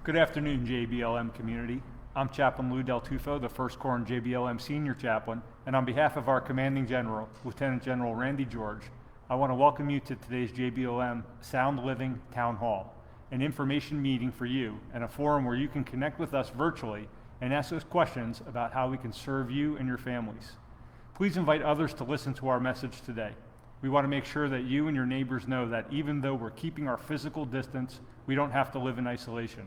Good afternoon, JBLM community. I'm Chaplain Lou Del Tufo, the 1st Corps and JBLM Senior Chaplain, and on behalf of our Commanding General, Lieutenant General Randy George, I want to welcome you to today's JBLM Sound Living Town Hall, an information meeting for you and a forum where you can connect with us virtually and ask us questions about how we can serve you and your families. Please invite others to listen to our message today. We want to make sure that you and your neighbors know that even though we're keeping our physical distance, we don't have to live in isolation.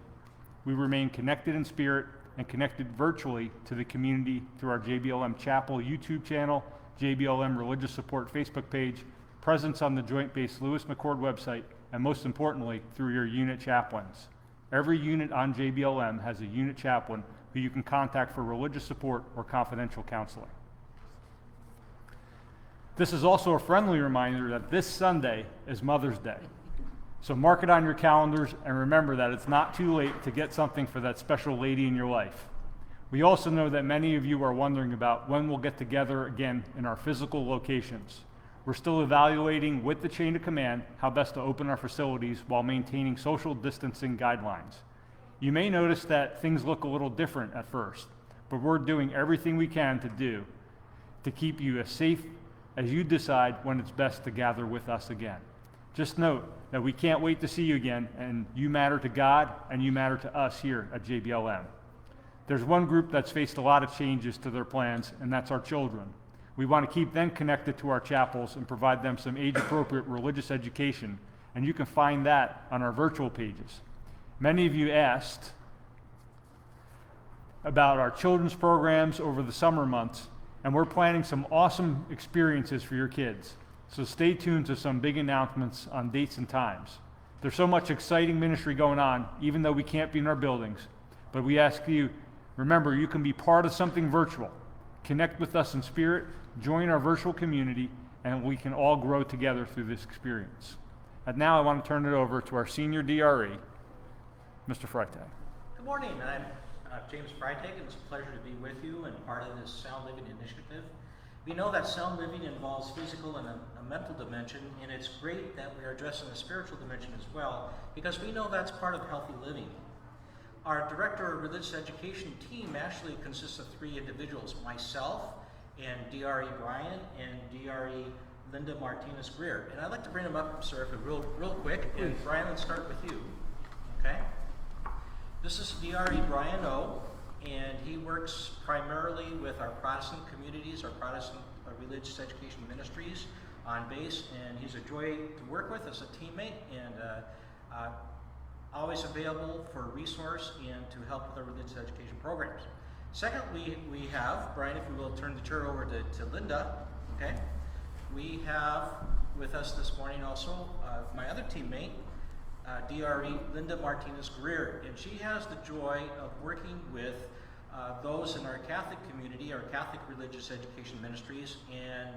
We remain connected in spirit and connected virtually to the community through our JBLM Chapel YouTube channel, JBLM Religious Support Facebook page, presence on the Joint Base Lewis McChord website, and most importantly, through your unit chaplains. Every unit on JBLM has a unit chaplain who you can contact for religious support or confidential counseling. This is also a friendly reminder that this Sunday is Mother's Day. So mark it on your calendars and remember that it's not too late to get something for that special lady in your life. We also know that many of you are wondering about when we'll get together again in our physical locations. We're still evaluating with the chain of command how best to open our facilities while maintaining social distancing guidelines. You may notice that things look a little different at first, but we're doing everything we can to keep you as safe as you decide when it's best to gather with us again. Just note that we can't wait to see you again, and you matter to God and you matter to us here at JBLM. There's one group that's faced a lot of changes to their plans, and that's our children. We want to keep them connected to our chapels and provide them some age-appropriate religious education, and you can find that on our virtual pages. Many of you asked about our children's programs over the summer months, and we're planning some awesome experiences for your kids. So stay tuned to some big announcements on dates and times. There's so much exciting ministry going on, even though we can't be in our buildings. But we ask you, remember, you can be part of something virtual. Connect with us in spirit, join our virtual community, and we can all grow together through this experience. And now I want to turn it over to our senior DRE, Mr. Freitag. Good morning. I'm James Freitag, and it's a pleasure to be with you and part of this Sound Living initiative. We know that sound living involves physical and a mental dimension, and it's great that we are addressing the spiritual dimension as well, because we know that's part of healthy living. Our Director of Religious Education team actually consists of 3 individuals, myself and DRE Brian and DRE Linda Martinez-Greer. And I'd like to bring them up, sir, real quick. And Brian, let's start with you. Okay? This is DRE Brian O., and he works primarily with our Protestant communities, our Protestant religious education ministries on base, and he's a joy to work with as a teammate, and always available for resource and to help with our religious education programs. Secondly, we have, Brian, if we will turn the chair over to Linda, okay? We have with us this morning also my other teammate, DRE Linda Martinez-Greer, and she has the joy of working with those in our Catholic community, our Catholic religious education ministries, and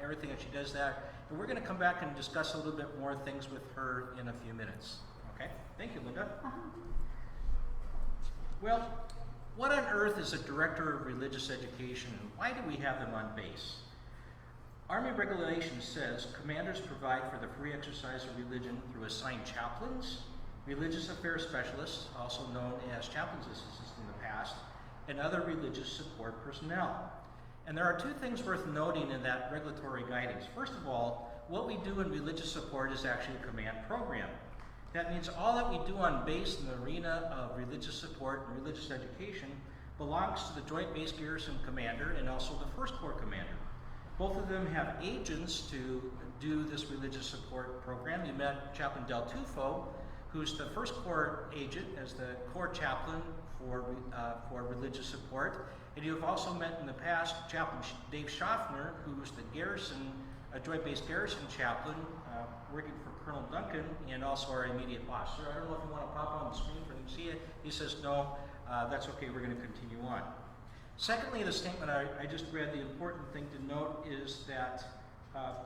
everything that she does that. And we're going to come back and discuss a little bit more things with her in a few minutes. Okay? Thank you, Linda. Well, what on earth is a Director of Religious Education, and why do we have them on base? Army regulation says commanders provide for the free exercise of religion through assigned chaplains, religious affairs specialists, also known as chaplains assistants in the past, and other religious support personnel. And there are 2 things worth noting in that regulatory guidance. First of all, what we do in religious support is actually a command program. That means all that we do on base in the arena of religious support and religious education belongs to the Joint Base Garrison Commander and also the 1st Corps Commander. Both of them have agents to do this religious support program. You met Chaplain Del Tufo, who's the 1st Corps agent as the Corps Chaplain for religious support. And you have also met in the past Chaplain Dave Schaffner, who's the Garrison, Joint Base Garrison Chaplain, working for Colonel Duncan, and also our immediate boss. Sir, I don't know if you want to pop on the screen for them to see it. He says, no, that's okay, we're going to continue on. Secondly, the statement I just read, the important thing to note is that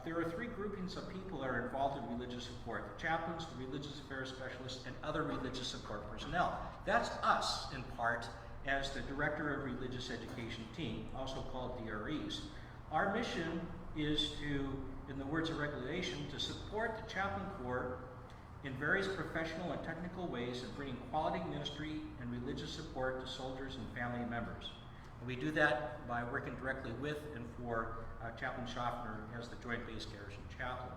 there are 3 groupings of people that are involved in religious support: the chaplains, the religious affairs specialists, and other religious support personnel. That's us, in part, as the Director of Religious Education team, also called DREs. Our mission is to, in the words of regulation, to support the chaplain corps in various professional and technical ways in bringing quality ministry and religious support to soldiers and family members. And we do that by working directly with and for Chaplain Schaffner as the Joint Base Garrison Chaplain.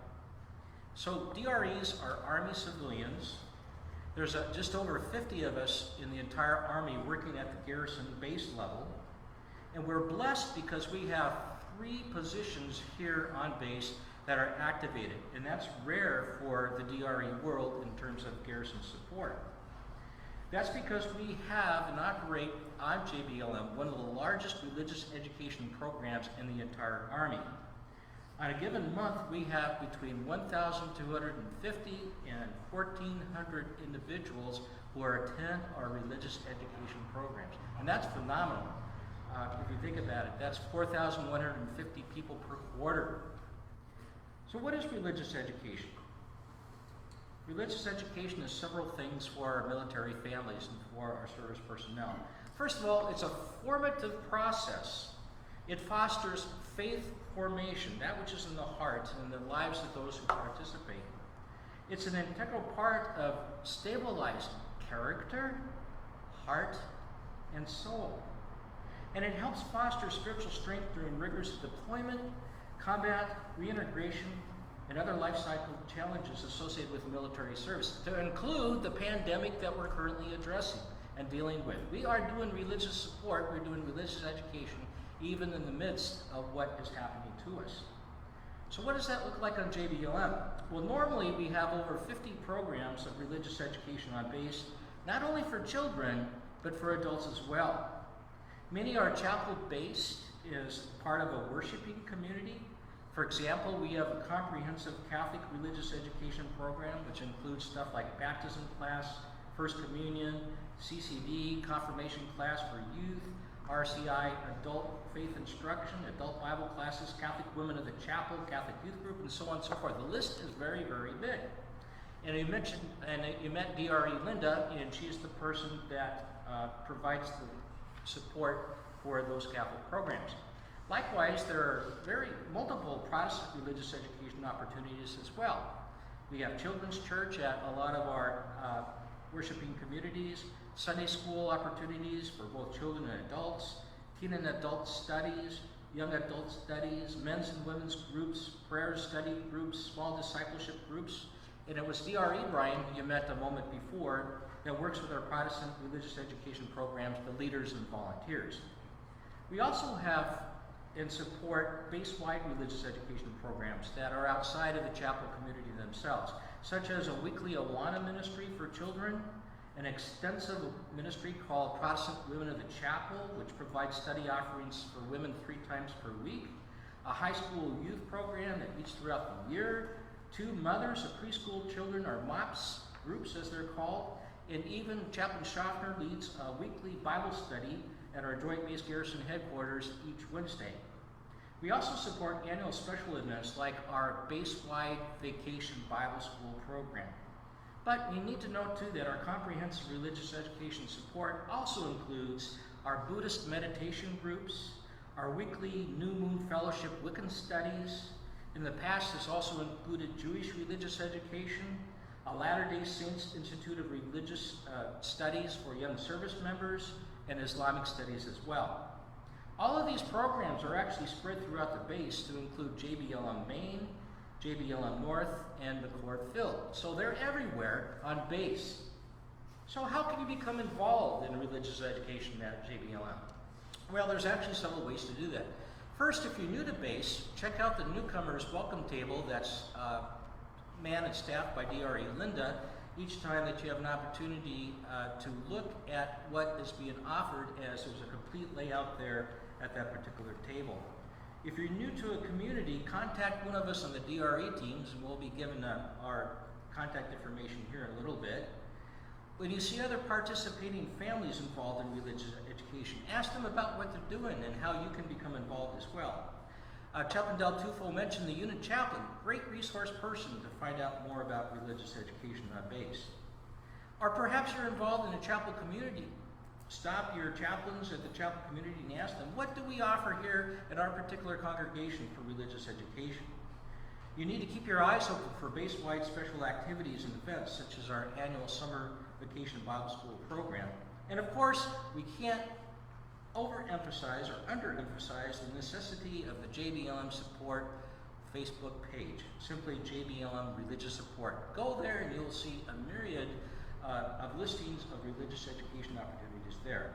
So DREs are Army civilians. There's just over 50 of us in the entire Army working at the garrison base level. And we're blessed because we have 3 positions here on base that are activated, and that's rare for the DRE world in terms of garrison support. That's because we have and operate on JBLM one of the largest religious education programs in the entire Army. On a given month, we have between 1,250 and 1,400 individuals who attend our religious education programs, and that's phenomenal. If you think about it, that's 4,150 people per quarter. So what is religious education? Religious education is several things for our military families and for our service personnel. First of all, it's a formative process. It fosters faith formation, that which is in the heart and the lives of those who participate. It's an integral part of stabilizing character, heart, and soul. And it helps foster spiritual strength during rigorous deployment, combat, reintegration, and other life cycle challenges associated with military service, to include the pandemic that we're currently addressing and dealing with. We are doing religious support, we're doing religious education, even in the midst of what is happening to us. So what does that look like on JBLM? Well, normally we have over 50 programs of religious education on base, not only for children, but for adults as well. Many are chapel-based, is part of a worshiping community. For example, we have a comprehensive Catholic religious education program, which includes stuff like baptism class, First Communion, CCD, confirmation class for youth, RCI, adult faith instruction, adult Bible classes, Catholic women of the chapel, Catholic youth group, and so on and so forth. The list is very, very big. And you met DRE Linda, and she's the person that provides the support for those Catholic programs. Likewise, there are multiple Protestant religious education opportunities as well. We have children's church at a lot of our worshiping communities, Sunday school opportunities for both children and adults, teen and adult studies, young adult studies, men's and women's groups, prayer study groups, small discipleship groups. And it was DRE, Brian, who you met a moment before, that works with our Protestant religious education programs, the leaders and volunteers. We also have and support base-wide religious education programs that are outside of the chapel community themselves, such as a weekly Awana ministry for children, an extensive ministry called Protestant Women of the Chapel, which provides study offerings for women 3 times per week, a high school youth program that meets throughout the year, 2 mothers of preschool children, or MOPS groups as they're called, and even Chaplain Schaffner leads a weekly Bible study at our Joint Base Garrison headquarters each Wednesday. We also support annual special events like our base-wide Vacation Bible School program. But you need to note too that our comprehensive religious education support also includes our Buddhist meditation groups, our weekly New Moon Fellowship Wiccan studies. In the past, this also included Jewish religious education, a Latter-day Saints Institute of Religious Studies for young service members, and Islamic studies as well. All of these programs are actually spread throughout the base to include JBLM Main, JBLM North, and McCord Field. So they're everywhere on base. So how can you become involved in religious education at JBLM? Well, there's actually several ways to do that. First, if you're new to base, check out the newcomers welcome table that's manned and staffed by DRE Linda each time that you have an opportunity to look at what is being offered, as there's a complete layout there at that particular table. If you're new to a community, contact one of us on the DRE teams, and we'll be giving our contact information here in a little bit. When you see other participating families involved in religious education, ask them about what they're doing and how you can become involved as well. Chaplain Del Tufo mentioned the unit chaplain, great resource person to find out more about religious education on base. Or perhaps you're involved in a chapel community. Stop your chaplains at the chapel community and ask them, what do we offer here at our particular congregation for religious education? You need to keep your eyes open for base-wide special activities and events, such as our annual Summer Vacation Bible School program. And of course, we can't overemphasize or underemphasize the necessity of the JBLM support Facebook page, simply JBLM Religious Support. Go there and you'll see a myriad of listings of religious education opportunities there.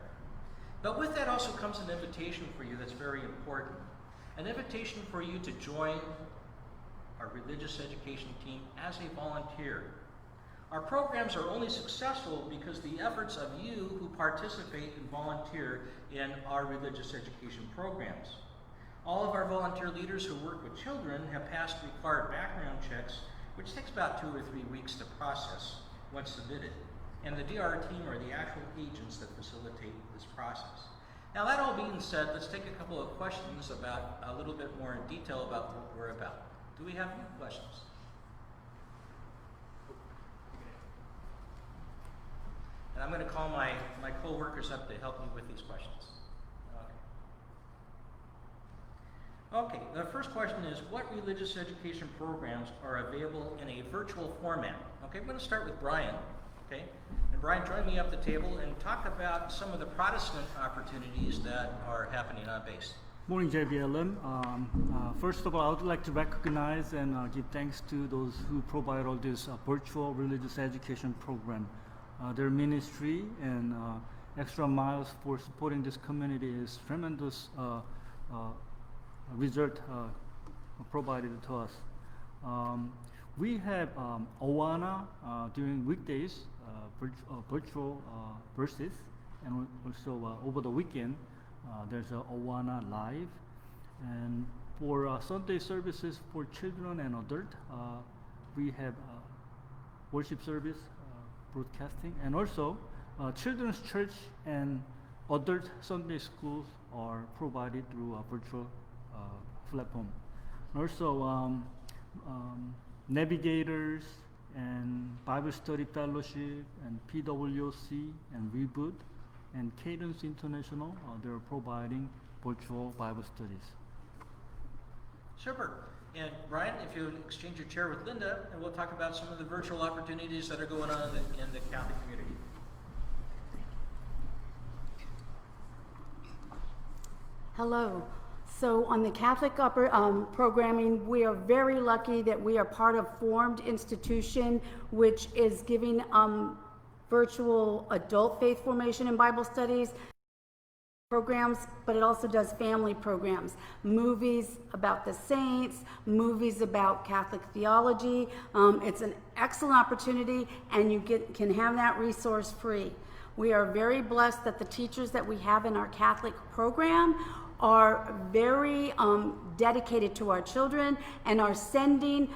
But with that also comes an invitation for you that's very important. An invitation for you to join our religious education team as a volunteer. Our programs are only successful because the efforts of you who participate and volunteer in our religious education programs. All of our volunteer leaders who work with children have passed required background checks, which takes about 2 or 3 weeks to process once submitted. And the DR team are the actual agents that facilitate this process. Now, that all being said, let's take a couple of questions about a little bit more in detail about what we're about. Do we have any questions? And I'm going to call my co-workers up to help me with these questions. Okay, the first question is, what religious education programs are available in a virtual format? Okay, I'm going to start with Brian. Okay, and Brian, join me up the table and talk about some of the Protestant opportunities that are happening on base. Morning, JBLM. First of all, I would like to recognize and give thanks to those who provide all this virtual religious education program. Their ministry and extra miles for supporting this community is tremendous result provided to us. We have Awana during weekdays, virtual verses, and also over the weekend there's a Awana Live. And for Sunday services for children and adult, we have worship service broadcasting, and also children's church and adult Sunday schools are provided through a virtual platform. Also, navigators and Bible Study Fellowship and PWC and Reboot and Cadence International, they're providing virtual Bible studies. Super. And Brian, if you exchange your chair with Linda, and we'll talk about some of the virtual opportunities that are going on in the Catholic community. Hello. So on the Catholic programming, we are very lucky that we are part of Formed Institution, which is giving virtual adult faith formation and Bible studies programs, but it also does family programs, movies about the saints, movies about Catholic theology. It's an excellent opportunity, and you can have that resource free. We are very blessed that the teachers that we have in our Catholic program are very dedicated to our children and are sending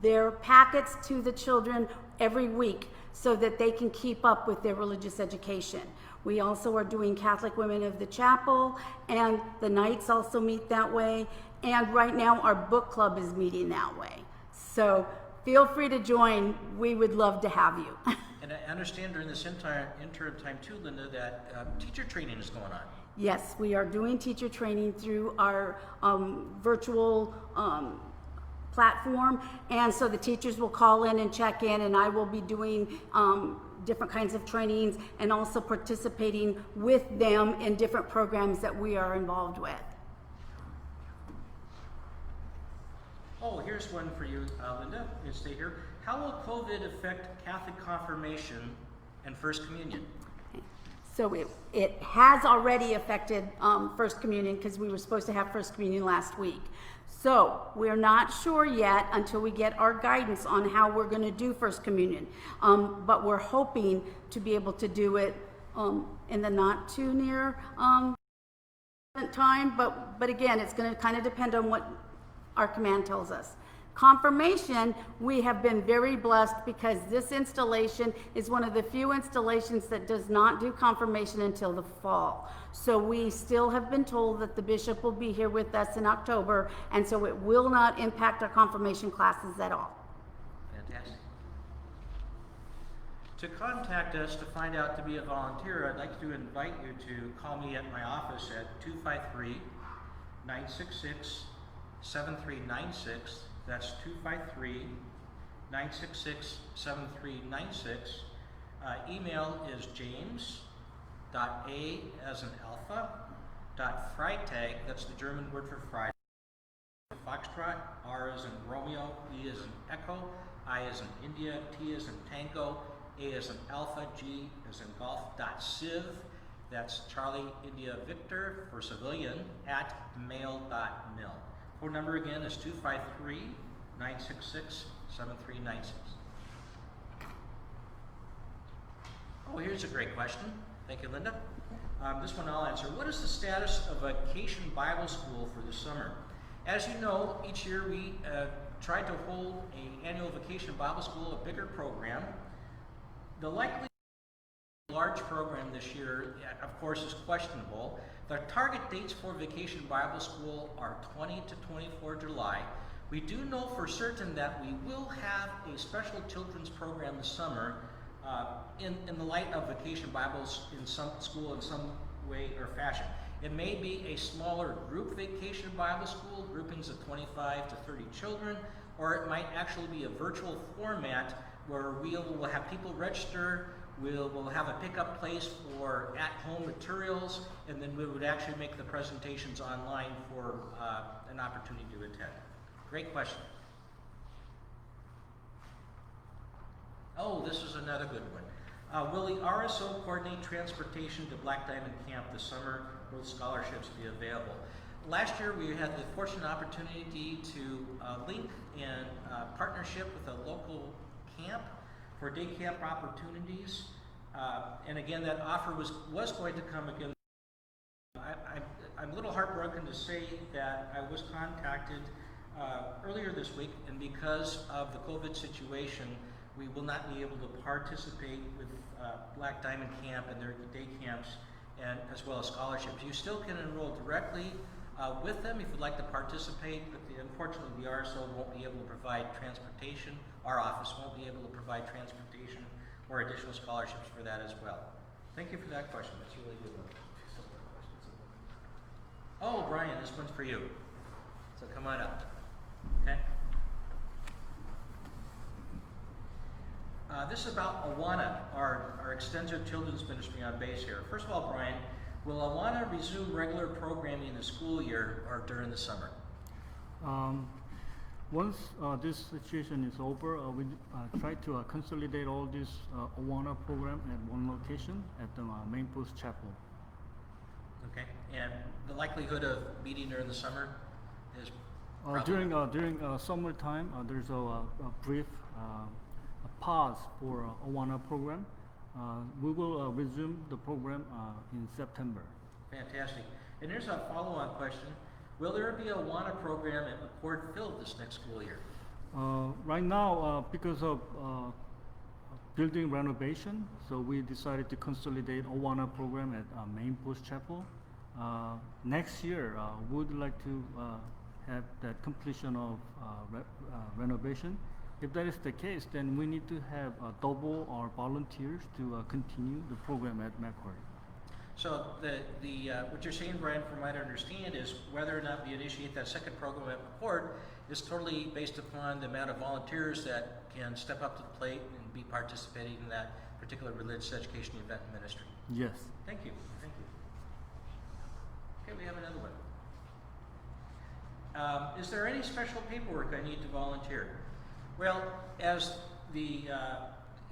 their packets to the children every week so that they can keep up with their religious education. We also are doing Catholic Women of the Chapel, and the Knights also meet that way. And right now our book club is meeting that way. So feel free to join. We would love to have you. And I understand during this interim time too, Linda, that teacher training is going on. Yes, we are doing teacher training through our virtual platform, and so the teachers will call in and check in, and I will be doing different kinds of trainings and also participating with them in different programs that we are involved with. Oh, here's one for you, Linda. You stay here. How will COVID affect Catholic confirmation and First Communion? So it has already affected First Communion, because we were supposed to have First Communion last week. So we're not sure yet until we get our guidance on how we're going to do First Communion. But we're hoping to be able to do it in the not too near time. But again, it's going to kind of depend on what our command tells us. Confirmation, we have been very blessed because this installation is one of the few installations that does not do confirmation until the fall. So we still have been told that the bishop will be here with us in October, and so it will not impact our confirmation classes at all. Fantastic. To contact us to find out to be a volunteer, I'd like to invite you to call me at my office at 253-966-7396. That's 253-966-7396. Email is james.a as in alpha, .freitag, that's the German word for Friday, Foxtrot, R as in Romeo, E as in Echo, I as in India, T as in Tango, A as in Alpha, G as in Golf, .civ, that's Charlie India Victor for civilian, @mail.mil. Phone number again is 253-966-7396. Oh, here's a great question. Thank you, Linda. This one I'll answer. What is the status of Vacation Bible School for the summer? As you know, each year we try to hold an annual Vacation Bible School, a bigger program. The likely large program this year, of course, is questionable. The target dates for Vacation Bible School are 20 to 24 July. We do know for certain that we will have a special children's program this summer in the light of Vacation Bibles in some school in some way or fashion. It may be a smaller group Vacation Bible School, groupings of 25 to 30 children, or it might actually be a virtual format where we will have people register, we'll have a pickup place for at-home materials, and then we would actually make the presentations online for an opportunity to attend. Great question. Oh, this is another good one. Will the RSO coordinate transportation to Black Diamond Camp this summer? Will scholarships be available? Last year we had the fortunate opportunity to link in partnership with a local camp for day camp opportunities. And again, that offer was going to come again. I'm a little heartbroken to say that I was contacted earlier this week, and because of the COVID situation, we will not be able to participate with Black Diamond Camp and their day camps, and as well as scholarships. You still can enroll directly with them if you'd like to participate, but unfortunately the RSO won't be able to provide transportation. Our office won't be able to provide transportation or additional scholarships for that as well. Thank you for that question. That's a really good one. Oh, Brian, this one's for you. So come on up. Okay. This is about Awana, our extensive children's ministry on base here. First of all, Brian, will Awana resume regular programming in the school year or during the summer? Once this situation is over, we try to consolidate all this Awana program at one location at the main post chapel. Okay, and the likelihood of meeting during the summer is during summertime. There's a brief pause for Awana program. We will resume the program in September. Fantastic. And here's a follow-on question. Will there be a Awana program at McCord Field this next school year? Right now, because of building renovation, so we decided to consolidate Awana program at Main Post Chapel. Next year, we would like to have that completion of renovation. If that is the case, then we need to have double our volunteers to continue the program at McCord. So what you're saying, Brian, from what I understand, is whether or not we initiate that second program at McCord is totally based upon the amount of volunteers that can step up to the plate and be participating in that particular religious education event and ministry. Yes. Thank you. Thank you. Okay, we have another one. Is there any special paperwork I need to volunteer? Well, as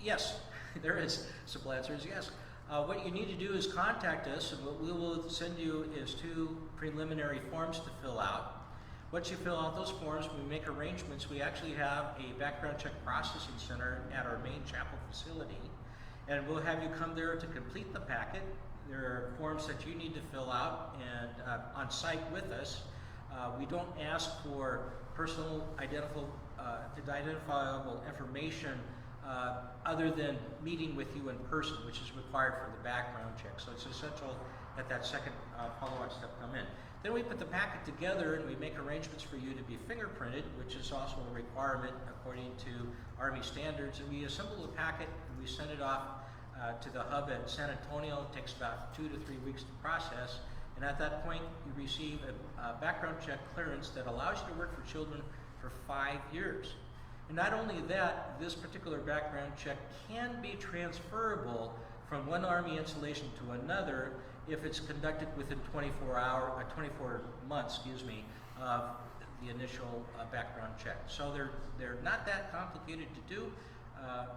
yes, there is. Simple answer is yes. What you need to do is contact us, and what we will send you is 2 preliminary forms to fill out. Once you fill out those forms, we make arrangements. We actually have a background check processing center at our main chapel facility, and we'll have you come there to complete the packet. There are forms that you need to fill out and on site with us. We don't ask for personal identifiable information other than meeting with you in person, which is required for the background check. So it's essential that that second follow-up step come in. Then we put the packet together and we make arrangements for you to be fingerprinted, which is also a requirement according to Army standards. And we assemble the packet and we send it off to the hub at San Antonio. It takes about 2 to 3 weeks to process. And at that point, you receive a background check clearance that allows you to work for children for 5 years. And not only that, this particular background check can be transferable from one Army installation to another if it's conducted within 24 months, of the initial background check. So they're not that complicated to do,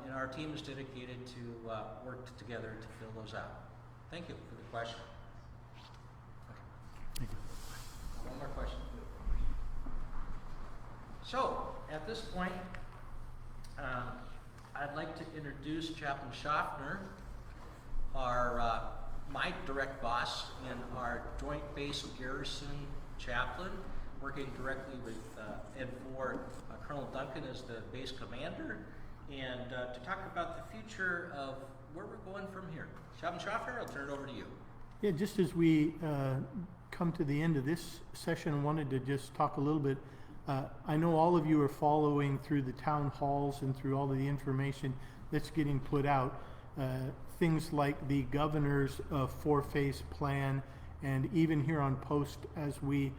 and our team is dedicated to work together to fill those out. Thank you for the question. Thank you. One more question. So, at this point, I'd like to introduce Chaplain Schaffner, my direct boss and our Joint Base Garrison chaplain, working directly with and for Colonel Duncan as the base commander, and to talk about the future of where we're going from here. Chaplain Schaffner, I'll turn it over to you. Yeah, just as we come to the end of this session, I wanted to just talk a little bit. I know all of you are following through the town halls and through all of the information that's getting put out. Things like the governor's four-phase plan, and even here on post, as we're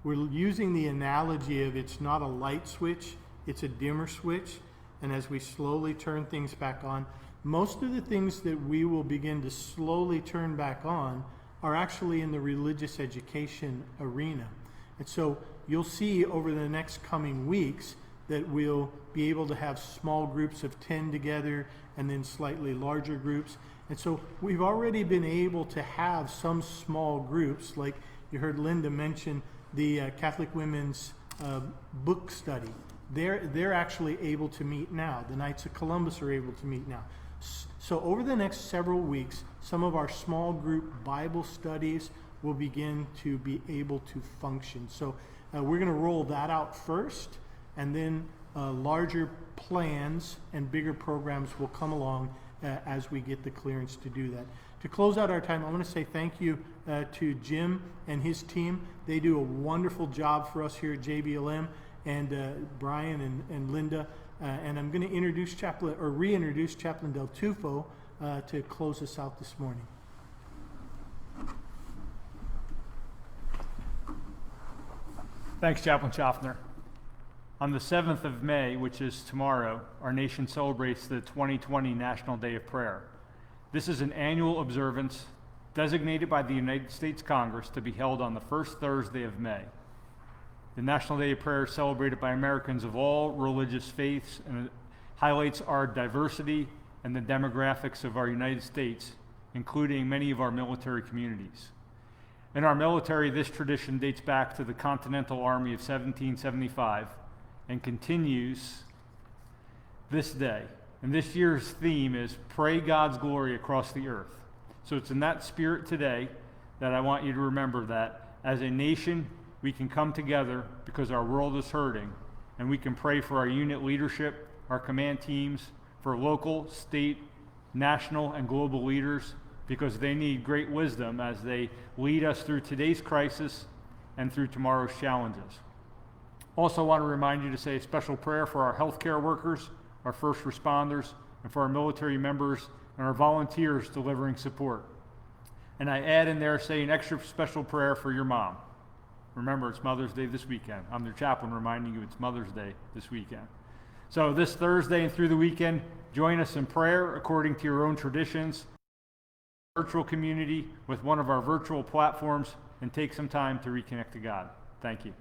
using the analogy of it's not a light switch, it's a dimmer switch, and as we slowly turn things back on, most of the things that we will begin to slowly turn back on are actually in the religious education arena. And so you'll see over the next coming weeks that we'll be able to have small groups of 10 together and then slightly larger groups. And so we've already been able to have some small groups, like you heard Linda mention the Catholic Women's book study. They're actually able to meet now. The Knights of Columbus are able to meet now. So over the next several weeks, some of our small group Bible studies will begin to be able to function. So we're going to roll that out first, and then larger plans and bigger programs will come along as we get the clearance to do that. To close out our time, I want to say thank you to Jim and his team. They do a wonderful job for us here at JBLM, and Brian and Linda. And I'm going to reintroduce Chaplain Del Tufo to close us out this morning. Thanks, Chaplain Schaffner. On the 7th of May, which is tomorrow, our nation celebrates the 2020 National Day of Prayer. This is an annual observance designated by the United States Congress to be held on the first Thursday of May. The National Day of Prayer is celebrated by Americans of all religious faiths, and it highlights our diversity and the demographics of our United States, including many of our military communities. In our military, this tradition dates back to the Continental Army of 1775 and continues this day. And this year's theme is Pray God's Glory Across the Earth. So it's in that spirit today that I want you to remember that as a nation, we can come together because our world is hurting, and we can pray for our unit leadership, our command teams, for local, state, national, and global leaders, because they need great wisdom as they lead us through today's crisis and through tomorrow's challenges. Also want to remind you to say a special prayer for our healthcare workers, our first responders, and for our military members and our volunteers delivering support. And I add in there, say an extra special prayer for your mom. Remember, it's Mother's Day this weekend. I'm their chaplain reminding you it's Mother's Day this weekend. So this Thursday and through the weekend, join us in prayer according to your own traditions, virtual community with one of our virtual platforms, and take some time to reconnect to God. Thank you.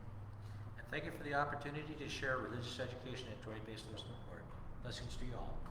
And thank you for the opportunity to share religious education at Joint Base Nursing Court. Blessings to you all.